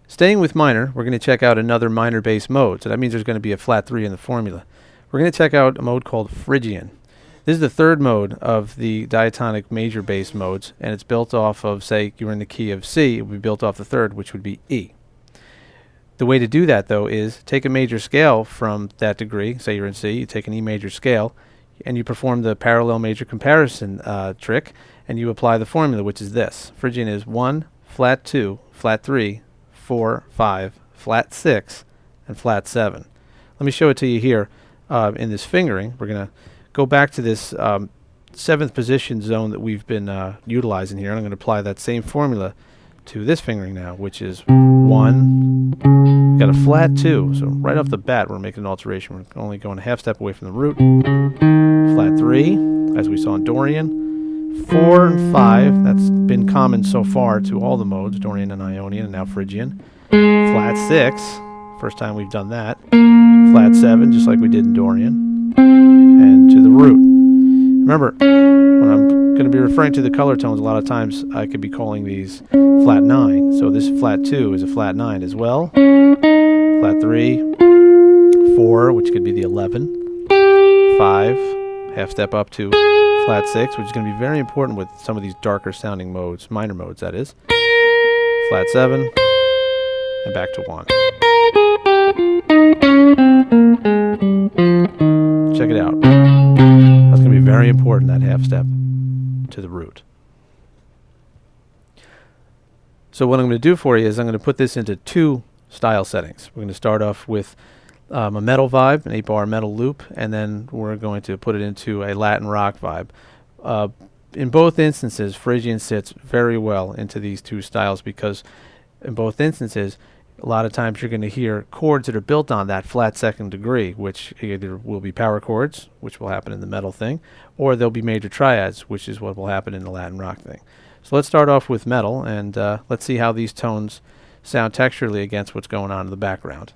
Staying with minor, we're going to check out another minor bass mode. So that means there's going to be a flat 3 in the formula. We're going to check out a mode called Phrygian. This is the third mode of the diatonic major bass modes, and it's built off of, say, you're in the key of C, it would be built off the third, which would be E. The way to do that, though, is take a major scale from that degree. Say you're in C, you take an E major scale, and you perform the parallel major comparison trick, and you apply the formula, which is this. Phrygian is 1, flat 2, flat 3, 4, 5, flat 6, and flat 7. Let me show it to you here in this fingering. We're going to go back to this 7th position zone that we've been utilizing here, and I'm going to apply that same formula to this fingering now, which is 1, we've got a flat 2, so right off the bat we're making an alteration. We're only going a half step away from the root. Flat 3, as we saw in Dorian. 4 and 5, that's been common so far to all the modes, Dorian and Ionian, and now Phrygian. Flat 6, first time we've done that. Flat 7, just like we did in Dorian. And to the root. Remember, when I'm going to be referring to the color tones, a lot of times I could be calling these flat 9. So this flat 2 is a flat 9 as well. Flat 3, 4, which could be the 11, 5, half step up to flat 6, which is going to be very important with some of these darker sounding modes, minor modes that is. Flat 7, and back to 1. Check it out. That's going to be very important, that half step to the root. So what I'm going to do for you is I'm going to put this into 2 style settings. We're going to start off with a metal vibe, an 8-bar metal loop, and then we're going to put it into a Latin rock vibe. In both instances, Phrygian sits very well into these 2 styles because in both instances, a lot of times you're going to hear chords that are built on that flat 2nd degree, which either will be power chords, which will happen in the metal thing, or they'll be major triads, which is what will happen in the Latin rock thing. So let's start off with metal, and let's see how these tones sound texturally against what's going on in the background.